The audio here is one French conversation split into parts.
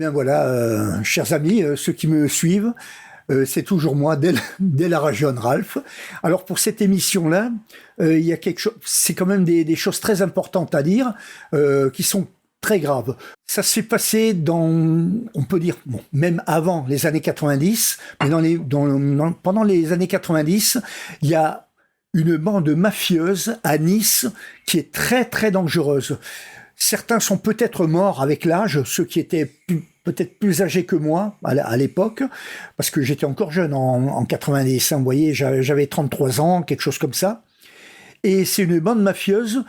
bien voilà, chers amis, ceux qui me suivent, c'est toujours moi, Della Jeune Ralph. Alors pour cette émission-là, il y a quelque chose, c'est quand même des choses très importantes à dire, qui sont très graves. Ça s'est passé on peut dire, bon, même avant les années 90, mais pendant les années 90, il y a une bande mafieuse à Nice qui est très très dangereuse. Certains sont peut-être morts avec l'âge, ceux qui étaient peut-être plus âgés que moi à l'époque, parce que j'étais encore jeune en 90, hein, vous voyez, j'avais 33 ans, quelque chose comme ça. Et c'est une bande mafieuse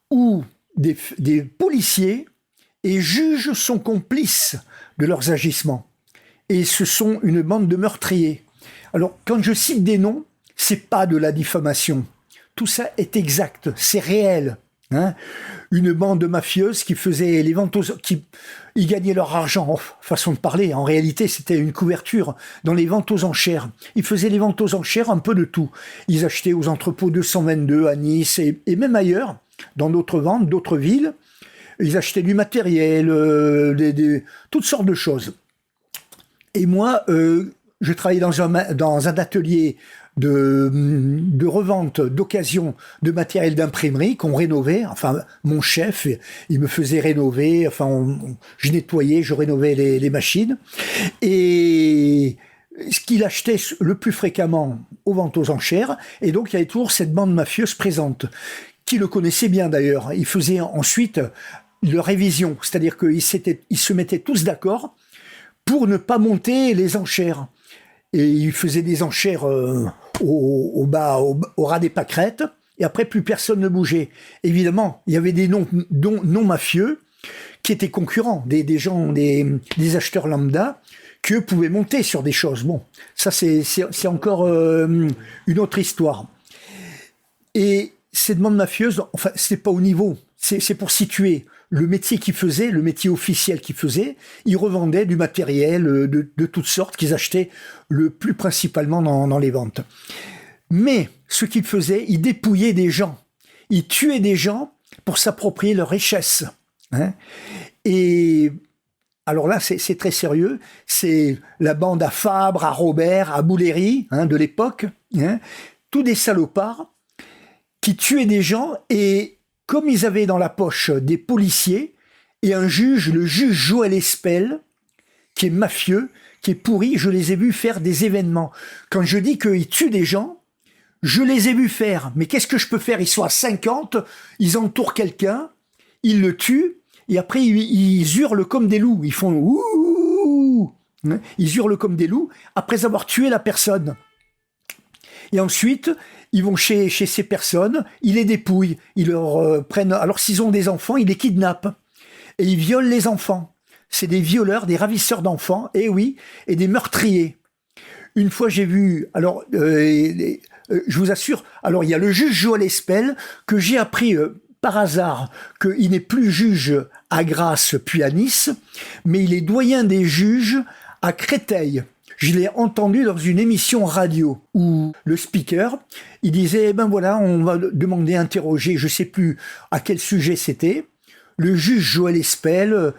où des policiers et juges sont complices de leurs agissements. Et ce sont une bande de meurtriers. Alors, quand je cite des noms, c'est pas de la diffamation. Tout ça est exact, c'est réel. Hein, une bande mafieuse qui faisait les ventes ils gagnaient leur argent, façon de parler. En réalité, c'était une couverture dans les ventes aux enchères. Ils faisaient les ventes aux enchères un peu de tout. Ils achetaient aux entrepôts 222 à Nice et même ailleurs, dans d'autres ventes, d'autres villes. Ils achetaient du matériel, toutes sortes de choses. Et moi, je travaillais dans un atelier de revente d'occasion de matériel d'imprimerie qu'on rénovait. Enfin, mon chef, il me faisait rénover. Enfin, je nettoyais, je rénovais les machines. Et ce qu'il achetait le plus fréquemment aux ventes aux enchères. Et donc, il y avait toujours cette bande mafieuse présente, qui le connaissait bien d'ailleurs. Il faisait ensuite leur révision. C'est-à-dire qu'ils se mettaient tous d'accord pour ne pas monter les enchères. Et il faisait des enchères au bas, au ras des pâquerettes, et après plus personne ne bougeait. Évidemment, il y avait des non mafieux qui étaient concurrents, des gens, des acheteurs lambda, qui eux pouvaient monter sur des choses. Bon, ça c'est encore une autre histoire. Et cette bande mafieuse, enfin, c'est pas au niveau, c'est pour situer le métier qu'ils faisaient, le métier officiel qu'ils faisaient. Ils revendaient du matériel de toutes sortes qu'ils achetaient le plus principalement dans les ventes. Mais ce qu'ils faisaient, ils dépouillaient des gens. Ils tuaient des gens pour s'approprier leur richesse. Hein. Et alors là, c'est très sérieux. C'est la bande à Fabre, à Robert, à Bouléry, hein, de l'époque. Hein. Tous des salopards qui tuaient des gens, et comme ils avaient dans la poche des policiers et un juge, le juge Joël Espel, qui est mafieux, qui est pourri, je les ai vus faire des événements. Quand je dis qu'ils tuent des gens, je les ai vus faire. Mais qu'est-ce que je peux faire? Ils sont à 50, ils entourent quelqu'un, ils le tuent, et après ils hurlent comme des loups. Ils font ouh, ils hurlent comme des loups après avoir tué la personne. Et ensuite, ils vont chez ces personnes, ils les dépouillent, ils leur prennent... Alors s'ils ont des enfants, ils les kidnappent. Et ils violent les enfants. C'est des violeurs, des ravisseurs d'enfants, et oui, et des meurtriers. Une fois, j'ai vu... Alors, je vous assure, alors il y a le juge Joël Espel, que j'ai appris par hasard qu'il n'est plus juge à Grasse puis à Nice, mais il est doyen des juges à Créteil. Je l'ai entendu dans une émission radio où le speaker, il disait, eh ben voilà, on va demander, interroger, je sais plus à quel sujet c'était, le juge Joël Espel,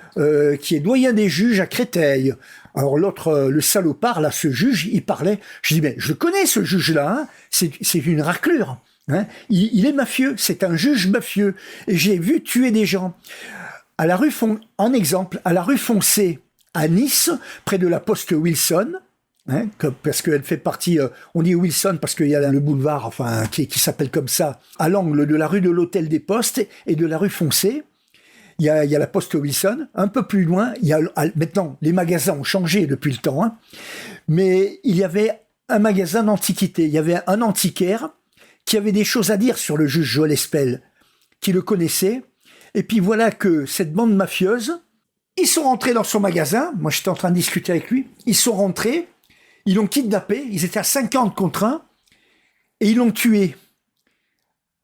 qui est doyen des juges à Créteil. Alors l'autre, le salopard, là, ce juge, il parlait, je dis, mais je connais ce juge-là, hein, c'est une raclure. Hein, il est mafieux, c'est un juge mafieux. Et j'ai vu tuer des gens. À la rue à la rue Foncé, à Nice, près de la poste Wilson, hein, parce qu'elle fait partie, on dit Wilson parce qu'il y a le boulevard, enfin, qui s'appelle comme ça, à l'angle de la rue de l'Hôtel des Postes et de la rue Foncé. Il y a la poste Wilson. Un peu plus loin, il y a maintenant, les magasins ont changé depuis le temps, hein, mais il y avait un magasin d'antiquité. Il y avait un antiquaire qui avait des choses à dire sur le juge Joël Espel, qui le connaissait. Et puis voilà que cette bande mafieuse, ils sont rentrés dans son magasin. Moi, j'étais en train de discuter avec lui. Ils sont rentrés. Ils l'ont kidnappé. Ils étaient à 50 contre 1. Et ils l'ont tué.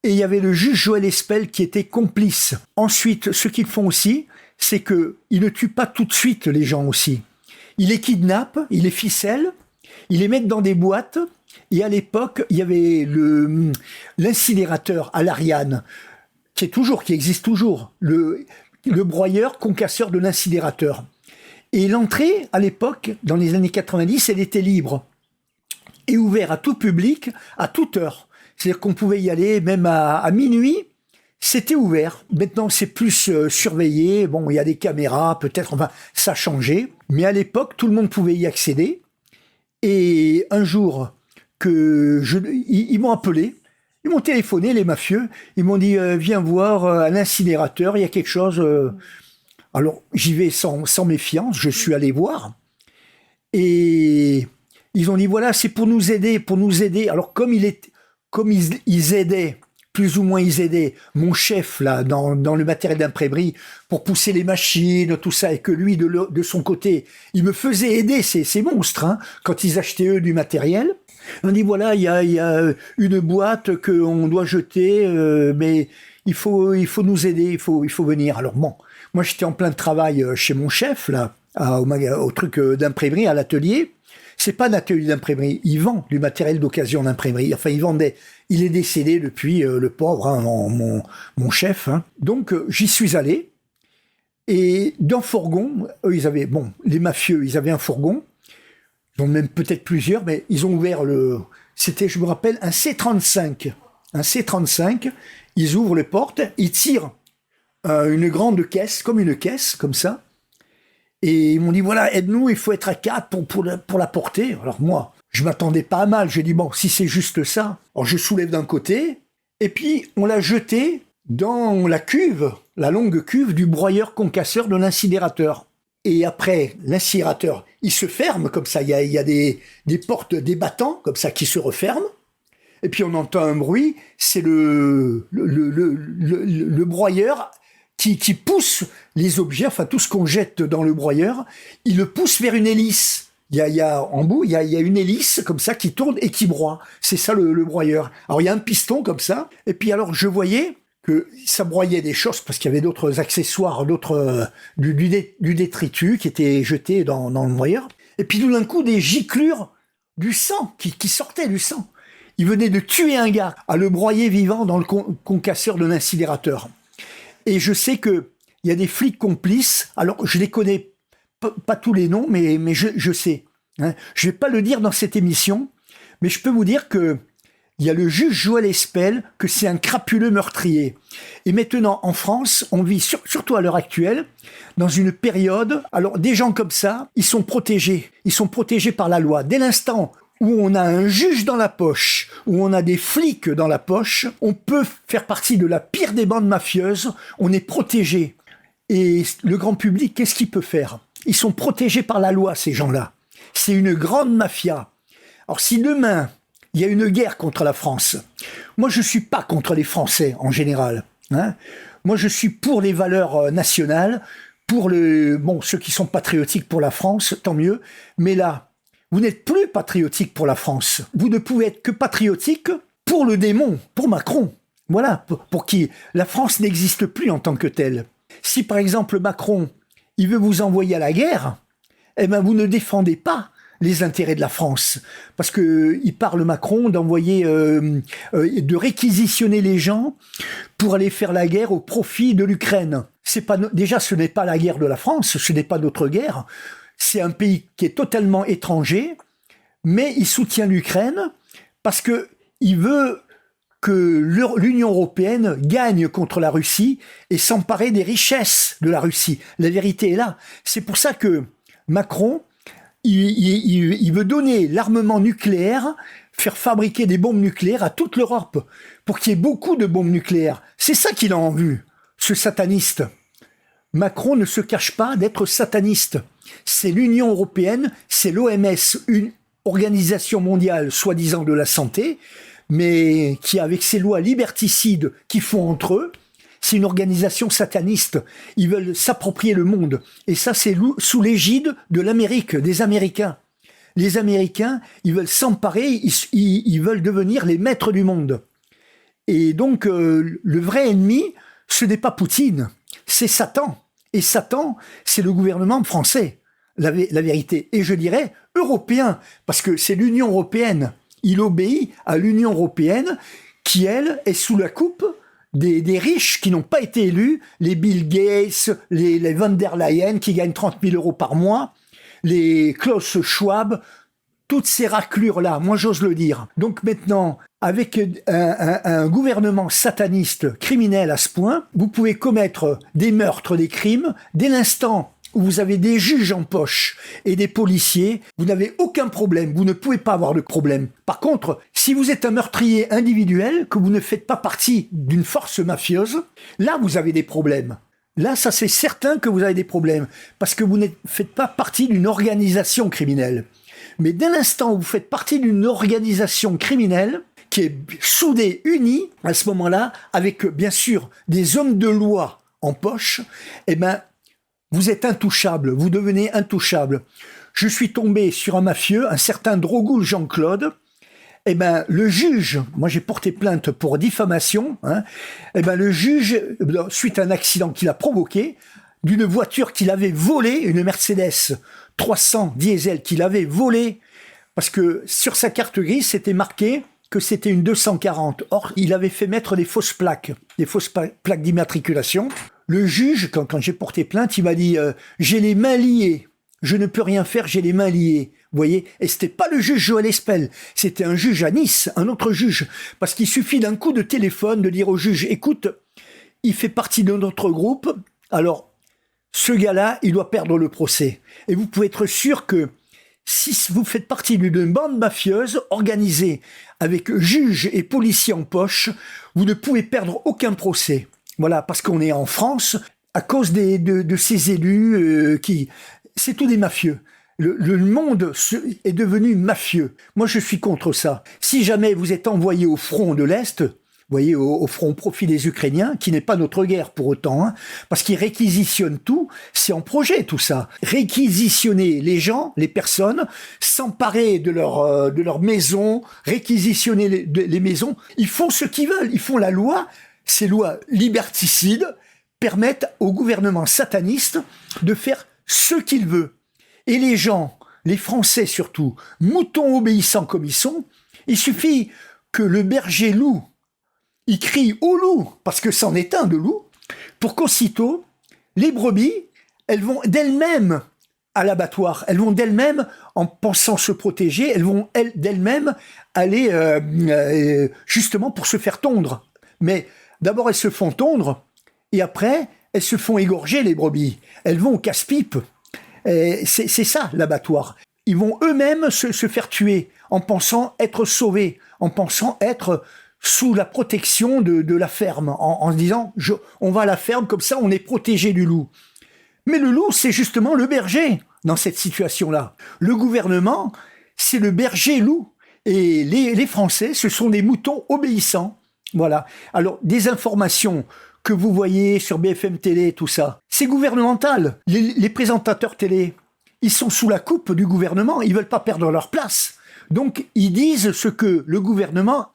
Et il y avait le juge Joël Espel qui était complice. Ensuite, ce qu'ils font aussi, c'est qu'ils ne tuent pas tout de suite les gens aussi. Ils les kidnappent, ils les ficellent, ils les mettent dans des boîtes. Et à l'époque, il y avait l'incinérateur à l'Ariane, qui existe toujours. Le broyeur concasseur de l'incinérateur. Et l'entrée, à l'époque, dans les années 90, elle était libre et ouverte à tout public, à toute heure. C'est-à-dire qu'on pouvait y aller même à minuit, c'était ouvert. Maintenant, c'est plus surveillé. Bon, il y a des caméras, peut-être, enfin, ça a changé. Mais à l'époque, tout le monde pouvait y accéder. Et un jour, ils m'ont appelé, ils m'ont téléphoné, les mafieux. Ils m'ont dit, viens voir un incinérateur, il y a quelque chose. Alors, j'y vais sans méfiance, je suis allé voir. Et ils ont dit, voilà, c'est pour nous aider, pour nous aider. Alors, comme ils aidaient, plus ou moins ils aidaient mon chef là dans le matériel d'imprimerie pour pousser les machines, tout ça, et que lui de son côté, il me faisait aider ces monstres hein, quand ils achetaient eux du matériel. On dit voilà, il y a une boîte qu'on doit jeter, mais il faut nous aider, il faut venir. Alors bon, moi j'étais en plein de travail chez mon chef là, au truc d'imprimerie, à l'atelier. C'est pas un atelier d'imprimerie, il vend du matériel d'occasion d'imprimerie. Enfin, il vendait. Il est décédé depuis, le pauvre, hein, mon chef. Hein. Donc, j'y suis allé. Et d'un fourgon, eux, ils avaient, bon, les mafieux, ils avaient un fourgon. Ils ont même peut-être plusieurs, mais ils ont ouvert c'était, je me rappelle, un C35. Un C35, ils ouvrent les portes, ils tirent une grande caisse, comme ça. Et ils m'ont dit, voilà, aide-nous, il faut être à 4 pour la porter. Alors moi, je m'attendais pas à mal. J'ai dit, bon, si c'est juste ça, alors je soulève d'un côté, et puis on l'a jeté dans la cuve, la longue cuve du broyeur concasseur de l'incinérateur. Et après, l'incinérateur, il se ferme comme ça. Il y a des portes, des battants comme ça qui se referment. Et puis on entend un bruit, c'est le broyeur qui pousse les objets, enfin tout ce qu'on jette dans le broyeur, il le pousse vers une hélice. En bout, il y a une hélice comme ça qui tourne et qui broie. C'est ça le broyeur. Alors il y a un piston comme ça, et puis alors je voyais que ça broyait des choses parce qu'il y avait d'autres accessoires, du détritus qui était jeté dans le broyeur. Et puis tout d'un coup, des giclures du sang qui sortaient du sang. Il venait de tuer un gars à le broyer vivant dans le concasseur de l'incinérateur. Et je sais que il y a des flics complices. Alors, je les connais pas tous les noms, mais je sais. Hein. Je vais pas le dire dans cette émission, mais je peux vous dire que il y a le juge Joël Espel, que c'est un crapuleux meurtrier. Et maintenant, en France, on vit, surtout à l'heure actuelle, dans une période... Alors, des gens comme ça, ils sont protégés. Ils sont protégés par la loi. Dès l'instant où on a un juge dans la poche, où on a des flics dans la poche, on peut faire partie de la pire des bandes mafieuses, on est protégé. Et le grand public, qu'est-ce qu'il peut faire? Ils sont protégés par la loi, ces gens-là. C'est une grande mafia. Alors si demain, il y a une guerre contre la France, moi je suis pas contre les Français en général. Hein. Moi je suis pour les valeurs nationales, pour ceux qui sont patriotiques pour la France, tant mieux. Mais là, vous n'êtes plus patriotique pour la France. Vous ne pouvez être que patriotique pour le démon, pour Macron. Voilà, pour qui la France n'existe plus en tant que telle. Si par exemple Macron, il veut vous envoyer à la guerre, eh ben vous ne défendez pas les intérêts de la France. Parce que il parle Macron d'envoyer, de réquisitionner les gens pour aller faire la guerre au profit de l'Ukraine. Déjà, ce n'est pas la guerre de la France, ce n'est pas notre guerre. C'est un pays qui est totalement étranger, mais il soutient l'Ukraine parce que il veut que l'Union européenne gagne contre la Russie et s'emparer des richesses de la Russie. La vérité est là. C'est pour ça que Macron, il veut donner l'armement nucléaire, faire fabriquer des bombes nucléaires à toute l'Europe pour qu'il y ait beaucoup de bombes nucléaires. C'est ça qu'il a en vue, ce sataniste. Macron ne se cache pas d'être sataniste. C'est l'Union européenne, c'est l'OMS, une organisation mondiale soi-disant de la santé, mais qui, avec ses lois liberticides qu'ils font entre eux, c'est une organisation sataniste. Ils veulent s'approprier le monde. Et ça, c'est sous l'égide de l'Amérique, des Américains. Les Américains, ils veulent s'emparer, ils veulent devenir les maîtres du monde. Et donc, le vrai ennemi, ce n'est pas Poutine, c'est Satan. Et Satan, c'est le gouvernement français, la vérité. Et je dirais européen, parce que c'est l'Union européenne. Il obéit à l'Union européenne qui, elle, est sous la coupe des riches qui n'ont pas été élus, les Bill Gates, les von der Leyen qui gagnent 30 000 euros par mois, les Klaus Schwab, toutes ces raclures-là, moi j'ose le dire. Donc maintenant, avec un gouvernement sataniste, criminel à ce point, vous pouvez commettre des meurtres, des crimes, dès l'instant où vous avez des juges en poche et des policiers, vous n'avez aucun problème, vous ne pouvez pas avoir de problème. Par contre, si vous êtes un meurtrier individuel, que vous ne faites pas partie d'une force mafieuse, là vous avez des problèmes. Là, ça c'est certain que vous avez des problèmes, parce que vous ne faites pas partie d'une organisation criminelle. Mais dès l'instant où vous faites partie d'une organisation criminelle, qui est soudée, unie, à ce moment-là, avec bien sûr des hommes de loi en poche, eh ben, vous êtes intouchable, vous devenez intouchable. Je suis tombé sur un mafieux, un certain Drogoul Jean-Claude. Eh ben, le juge, moi j'ai porté plainte pour diffamation, hein, eh ben, le juge, suite à un accident qu'il a provoqué, d'une voiture qu'il avait volée, une Mercedes 300 diesel qu'il avait volée, parce que sur sa carte grise, c'était marqué que c'était une 240. Or, il avait fait mettre des fausses plaques d'immatriculation. Le juge, quand j'ai porté plainte, il m'a dit j'ai les mains liées, je ne peux rien faire, j'ai les mains liées. Vous voyez, et c'était pas le juge Joël Espel, c'était un juge à Nice, un autre juge, parce qu'il suffit d'un coup de téléphone de dire au juge écoute, il fait partie de notre groupe, alors ce gars-là, il doit perdre le procès. Et vous pouvez être sûr que si vous faites partie d'une bande mafieuse organisée avec juges et policiers en poche, vous ne pouvez perdre aucun procès. Voilà, parce qu'on est en France, à cause de ces élus qui... C'est tous des mafieux. Le monde est devenu mafieux. Moi, je suis contre ça. Si jamais vous êtes envoyé au front de l'Est, vous voyez, au front au profit des Ukrainiens, qui n'est pas notre guerre pour autant, hein, parce qu'ils réquisitionnent tout, c'est en projet tout ça. Réquisitionner les gens, les personnes, s'emparer de leur maison, réquisitionner les maisons, ils font ce qu'ils veulent, ils font la loi. Ces lois liberticides permettent au gouvernement sataniste de faire ce qu'il veut. Et les gens, les Français surtout, moutons obéissants comme ils sont, il suffit que le berger loup, il crie au loup, parce que c'en est un de loup, pour qu'aussitôt, les brebis, elles vont d'elles-mêmes à l'abattoir, elles vont d'elles-mêmes, en pensant se protéger, elles vont d'elles-mêmes aller justement pour se faire tondre. Mais d'abord, elles se font tondre, et après, elles se font égorger, les brebis. Elles vont au casse-pipe. C'est ça, l'abattoir. Ils vont eux-mêmes se faire tuer, en pensant être sauvés, en pensant être sous la protection de la ferme, en se disant, on va à la ferme, comme ça, on est protégé du loup. Mais le loup, c'est justement le berger, dans cette situation-là. Le gouvernement, c'est le berger loup. Et les Français, ce sont des moutons obéissants. Voilà. Alors, des informations que vous voyez sur BFM Télé, tout ça, c'est gouvernemental. Les présentateurs télé, ils sont sous la coupe du gouvernement, ils veulent pas perdre leur place. Donc, ils disent ce que le gouvernement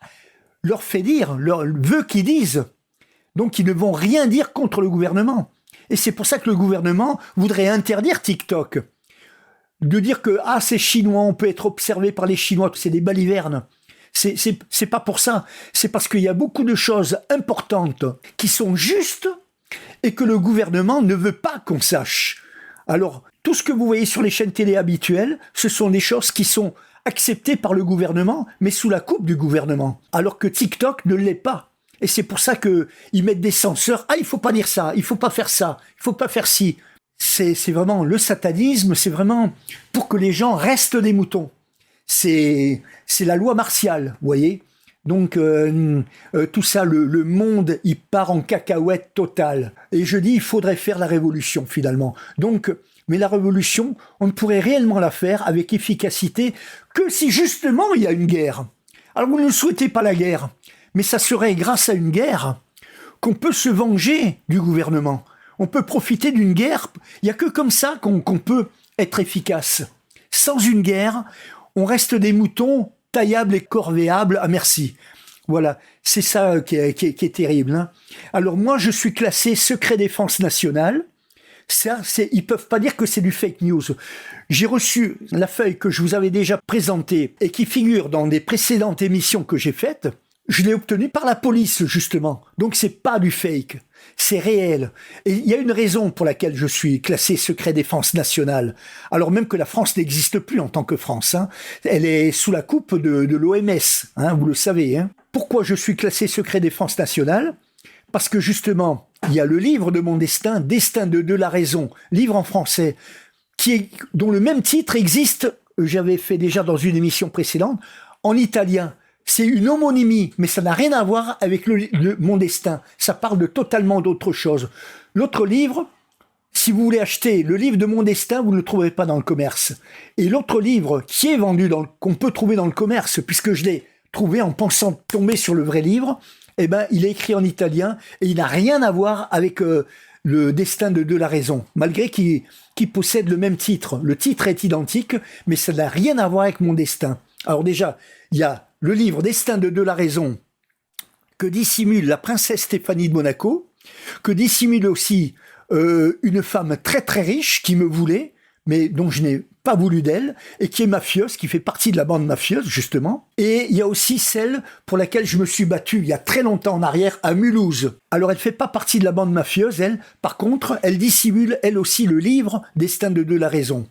leur fait dire, veut qu'ils disent. Donc, ils ne vont rien dire contre le gouvernement. Et c'est pour ça que le gouvernement voudrait interdire TikTok. De dire que, c'est chinois, on peut être observé par les Chinois, c'est des balivernes. C'est pas pour ça. C'est parce qu'il y a beaucoup de choses importantes qui sont justes et que le gouvernement ne veut pas qu'on sache. Alors, tout ce que vous voyez sur les chaînes télé habituelles, ce sont des choses qui sont acceptées par le gouvernement, mais sous la coupe du gouvernement. Alors que TikTok ne l'est pas. Et c'est pour ça qu'ils mettent des censeurs. Il faut pas dire ça, il faut pas faire ça, il faut pas faire ci. C'est vraiment le satanisme, c'est vraiment pour que les gens restent des moutons. C'est la loi martiale, vous voyez. Donc tout ça, le monde, il part en cacahuète totale. Et je dis, il faudrait faire la révolution finalement. Donc, mais la révolution, on ne pourrait réellement la faire avec efficacité que si justement il y a une guerre. Alors vous ne souhaitez pas la guerre, mais ça serait grâce à une guerre qu'on peut se venger du gouvernement. On peut profiter d'une guerre. Il n'y a que comme ça qu'on peut être efficace. Sans une guerre, on reste des moutons taillables et corvéables à merci. Voilà, c'est ça qui est terrible. Hein. Alors moi, je suis classé secret défense nationale. Ça, ils peuvent pas dire que c'est du fake news. J'ai reçu la feuille que je vous avais déjà présentée et qui figure dans des précédentes émissions que j'ai faites. Je l'ai obtenu par la police, justement. Donc, c'est pas du fake. C'est réel. Et il y a une raison pour laquelle je suis classé secret défense nationale. Alors même que la France n'existe plus en tant que France. Hein. Elle est sous la coupe de l'OMS, hein, vous le savez. Hein. Pourquoi je suis classé secret défense nationale ? Parce que justement, il y a le livre de mon destin, Destin de la raison, livre en français, dont le même titre existe, j'avais fait déjà dans une émission précédente, en italien. C'est une homonymie, mais ça n'a rien à voir avec mon destin. Ça parle de totalement d'autre chose. L'autre livre, si vous voulez acheter le livre de mon destin, vous ne le trouverez pas dans le commerce. Et l'autre livre qui est vendu, qu'on peut trouver dans le commerce, puisque je l'ai trouvé en pensant tomber sur le vrai livre, eh ben, il est écrit en italien et il n'a rien à voir avec le destin de la raison, malgré qu'il possède le même titre. Le titre est identique, mais ça n'a rien à voir avec mon destin. Alors déjà, il y a le livre Destin de la raison que dissimule la princesse Stéphanie de Monaco, que dissimule aussi une femme très très riche qui me voulait, mais dont je n'ai pas voulu d'elle, et qui est mafieuse, qui fait partie de la bande mafieuse, justement. Et il y a aussi celle pour laquelle je me suis battu il y a très longtemps en arrière, à Mulhouse. Alors elle fait pas partie de la bande mafieuse, elle. Par contre, elle dissimule, elle aussi, le livre Destin de la raison.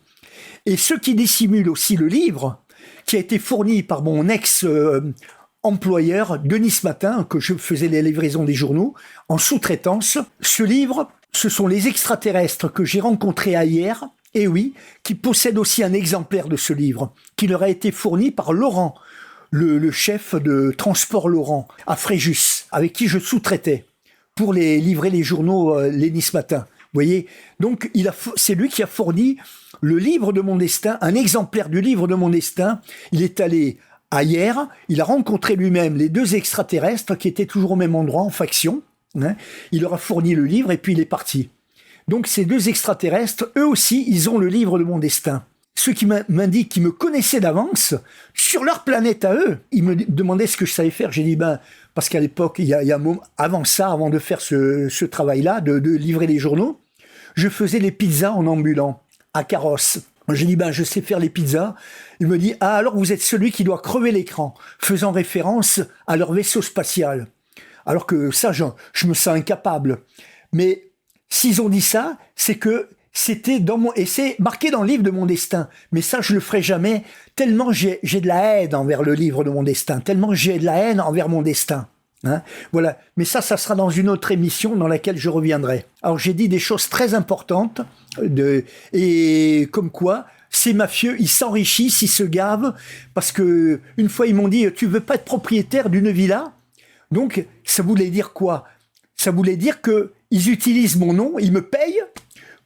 Et ceux qui dissimulent aussi le livre, qui a été fourni par mon ex-employeur, Denis Matin, que je faisais les livraisons des journaux, en sous-traitance. Ce livre, ce sont les extraterrestres que j'ai rencontrés hier, et oui, qui possèdent aussi un exemplaire de ce livre, qui leur a été fourni par Laurent, le chef de Transport Laurent, à Fréjus, avec qui je sous-traitais, pour les livrer les journaux Nice Matin. Vous voyez, donc c'est lui qui a fourni le livre de mon destin, un exemplaire du livre de mon destin. Il est allé à Hyères, il a rencontré lui-même les deux extraterrestres qui étaient toujours au même endroit, en faction. Hein. Il leur a fourni le livre et puis il est parti. Donc ces deux extraterrestres, eux aussi, ils ont le livre de mon destin. Ceux qui m'indiquent, qui me connaissaient d'avance, sur leur planète à eux, ils me demandaient ce que je savais faire. J'ai dit, parce qu'à l'époque, il y a un moment, avant de faire ce travail-là, de livrer les journaux, je faisais les pizzas en ambulant, à carrosse. J'ai dit, je sais faire les pizzas. Il me dit, alors vous êtes celui qui doit crever l'écran, faisant référence à leur vaisseau spatial. Alors que ça, je me sens incapable. Mais s'ils ont dit ça, c'est que c'était et c'est marqué dans le livre de mon destin. Mais ça, je le ferai jamais, tellement j'ai de la haine envers le livre de mon destin, tellement j'ai de la haine envers mon destin. Hein, voilà. Mais ça sera dans une autre émission dans laquelle je reviendrai. Alors j'ai dit des choses très importantes et comme quoi ces mafieux, ils s'enrichissent, ils se gavent parce que une fois ils m'ont dit tu veux pas être propriétaire d'une villa? Donc ça voulait dire quoi? Ça voulait dire que ils utilisent mon nom, ils me payent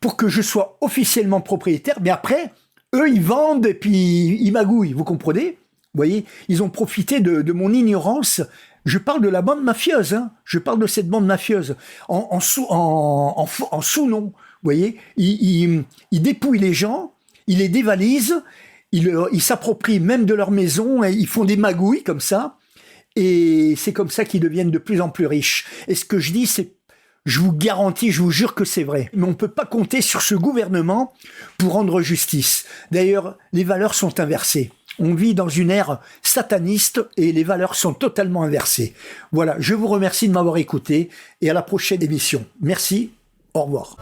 pour que je sois officiellement propriétaire, mais après eux ils vendent et puis ils magouillent, vous comprenez? Vous voyez, ils ont profité de mon ignorance. Je parle de la bande mafieuse, hein. Je parle de cette bande mafieuse en sous-nom. Vous voyez, ils dépouillent les gens, ils les dévalisent, ils s'approprient même de leur maison, et ils font des magouilles comme ça, et c'est comme ça qu'ils deviennent de plus en plus riches. Et ce que je dis, je vous garantis, je vous jure que c'est vrai. Mais on ne peut pas compter sur ce gouvernement pour rendre justice. D'ailleurs, les valeurs sont inversées. On vit dans une ère sataniste et les valeurs sont totalement inversées. Voilà, je vous remercie de m'avoir écouté et à la prochaine émission. Merci, au revoir.